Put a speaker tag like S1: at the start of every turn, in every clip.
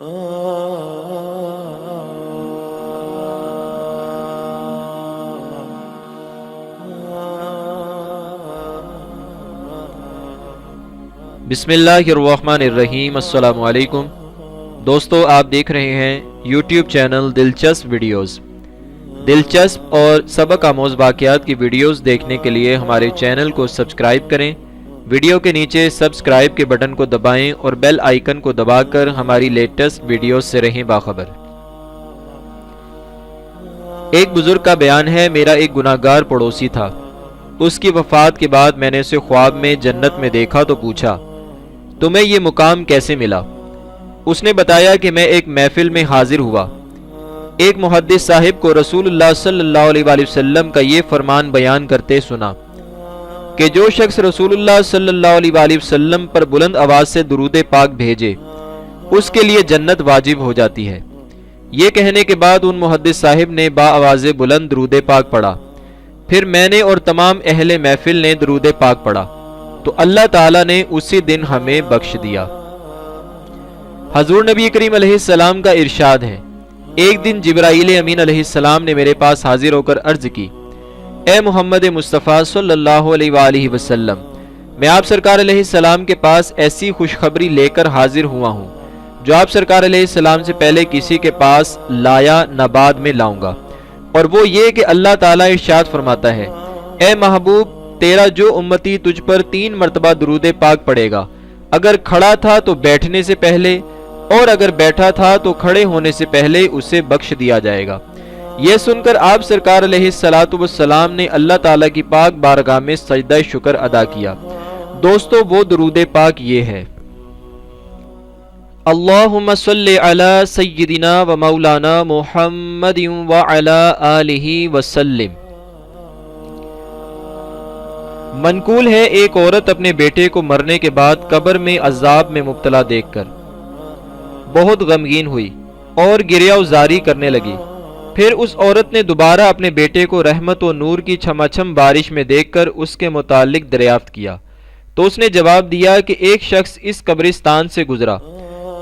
S1: बिस्मिल्लाहिर्रहमानिर्रहीम। अस्सलाम वालेकुम दोस्तों, आप देख रहे हैं यूट्यूब चैनल दिलचस्प वीडियोस। दिलचस्प और सबक आमोज़ वाक़यात की वीडियोस देखने के लिए हमारे चैनल को सब्सक्राइब करें। वीडियो के नीचे सब्सक्राइब के बटन को दबाएं और बेल आइकन को दबाकर हमारी लेटेस्ट वीडियोस से रहें बाखबर। एक बुजुर्ग का बयान है, मेरा एक गुनाहगार पड़ोसी था। उसकी वफ़ात के बाद मैंने उसे ख्वाब में जन्नत में देखा तो पूछा, तुम्हें ये मुकाम कैसे मिला? उसने बताया कि मैं एक महफिल में हाजिर हुआ। एक मुहद्दिस साहिब को रसूलुल्लाह सल्लल्लाहु अलैहि वसल्लम का ये फरमान बयान करते सुना कि जो शख्स रसूलुल्लाह सल्लल्लाहु अलैहि वसल्लम पर बुलंद आवाज से दुरूद पाक भेजे उसके लिए जन्नत वाजिब हो जाती है। ये कहने के बाद उन मुहद्दिस साहिब ने बाआवाज़े बुलंद दुरूद पाक पढ़ा। फिर मैंने और तमाम अहले महफिल ने दुरूद पाक पढ़ा तो अल्लाह ताला ने उसी दिन हमें बख्श दिया। हजूर नबी करीम अलैहिस्सलाम का इरशाद है, एक दिन जिब्राईल अमीन अलैहिस्सलाम ने मेरे पास हाजिर होकर अर्ज की, ए मोहम्मद मुस्तफ़ा सल्लल्लाहु अलैहि वसल्लम, मैं आप सरकार अलैहिस्सलाम के पास ऐसी खुशखबरी लेकर हाजिर हुआ हूँ जो आप सरकार अलैहिस्सलाम से पहले किसी के पास लाया न बाद में लाऊंगा। और वो ये कि अल्लाह ताला इरशाद फरमाता है, ए महबूब, तेरा जो उम्मती तुझ पर 3 मरतबा दुरूद पाक पड़ेगा, अगर खड़ा था तो बैठने से पहले और अगर बैठा था तो खड़े होने से पहले उसे बख्श दिया जाएगा। यह सुनकर आप सरकार अलैहिस्सलातु वस्सलाम ने अल्लाह ताला की पाक बारगाह में सजदा शुक्र अदा किया। दोस्तों, वो दुरूद पाक ये है, अल्लाहुम्मा सल्लि अला सय्यिदिना व मौलाना मुहम्मदिन व अला आलिहि वसल्लिम। मनकूल है, एक औरत अपने बेटे को मरने के बाद कब्र में अजाब में मुब्तला देखकर बहुत गमगीन हुई और गिरियाउजारी करने लगी। फिर उस औरत ने दोबारा अपने बेटे को रहमत व नूर की छमाछम बारिश में देखकर उसके मुतालिक दरियाफ्त किया तो उसने जवाब दिया कि एक शख्स इस कब्रिस्तान से गुजरा,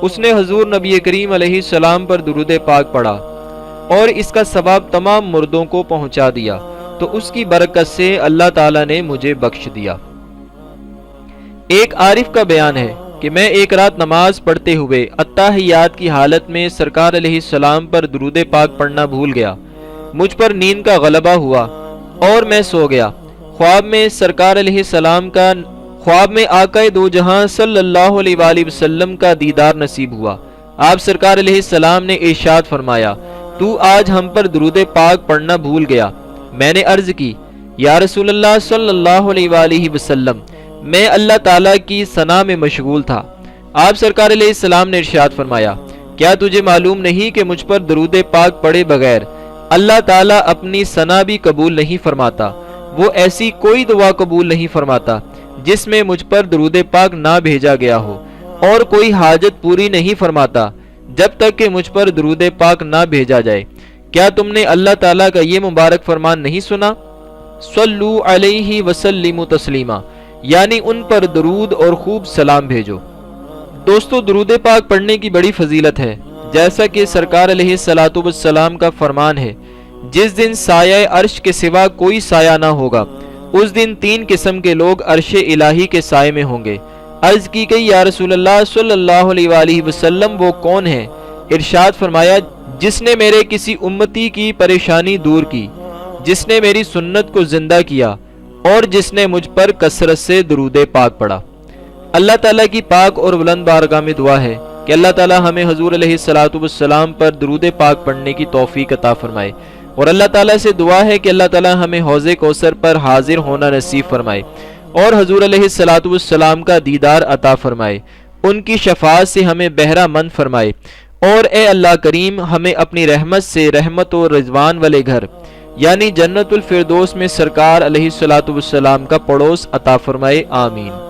S1: उसने हजूर नबी करीम अलैहिस्सलाम पर दुरूद पाक पढ़ा और इसका सवाब तमाम मुर्दों को पहुंचा दिया तो उसकी बरकत से अल्लाह ताला ने मुझे बख्श दिया। एक आरिफ का बयान है कि मैं एक रात नमाज पढ़ते हुए अत्ताहियात की हालत में सरकार अलैहिस्सलाम पर दुरूद पाक पढ़ना भूल गया। मुझ पर नींद का गलबा हुआ और मैं सो गया। ख्वाब में सरकार अलैहिस्सलाम का ख्वाब में आकाए दो जहां सल्लल्लाहु अलैहि वसल्लम का दीदार नसीब हुआ। आप सरकार अलैहिस्सलाम ने इरशाद फरमाया, तू आज हम पर दुरूद पाक पढ़ना भूल गया। मैंने अर्ज की, या रसूलल्लाह सल्लल्लाहु अलैहि वसल्लम, मैं अल्लाह ताला की सना में मशगूल था। आप सरकार अलैहिस्सलाम ने इरशाद फरमाया, क्या तुझे मालूम नहीं कि मुझ पर दुरूद पाक पढ़े बगैर अल्लाह ताला अपनी सना भी कबूल नहीं फरमाता? वो ऐसी कोई दुआ कबूल नहीं फरमाता जिसमें मुझ पर दुरूद पाक ना भेजा गया हो, और कोई हाजत पूरी नहीं फरमाता जब तक कि मुझ पर दुरूद पाक ना भेजा जाए। क्या तुमने अल्लाह ताला का ये मुबारक फरमान नहीं सुना, सल्लू अलैहि वसल्लिमु तस्लीमा, यानी उन पर दरूद और खूब सलाम भेजो। दोस्तों, दुरूद पाक पढ़ने की बड़ी फजीलत है। जैसा कि सरकार अलैहिस्सलातु वस्सलाम का फरमान है, जिस दिन साया अर्श के सिवा कोई साया ना होगा उस दिन 3 किस्म के लोग अर्श इलाही के साये में होंगे। अर्ज की गई, या रसूलल्लाह सल्लल्लाहु अलैहि वसल्लम, वो कौन है? इरशाद फरमाया, जिसने मेरे किसी उम्मती की परेशानी दूर की, जिसने मेरी सुन्नत को जिंदा किया और जिसने मुझ पर कसरत से दुरूद पाक पढ़ा। अल्लाह ताला की पाक और बुलंद बारगाह में दुआ है कि अल्लाह ताला हमें हजूर अलैहिस्सलातु वस्सलाम पर दुरूद पाक पढ़ने की तौफीक अता फरमाए, और अल्लाह ताला से दुआ है कि अल्लाह ताला हमें हौज़े कौसर पर हाजिर होना नसीब फरमाए और हजूर अलैहिस्सलातु वस्सलाम का दीदार अता फरमाए, उनकी शफाअत से हमें बहरा मंद फरमाए, और ए अल्लाह करीम, हमें अपनी रहमत से रहमत और रिजवान वाले घर यानी जन्नतुल फिरदौस में सरकार अलैहिस्सलातु वस्सलाम का पड़ोस अता फरमाए। आमीन।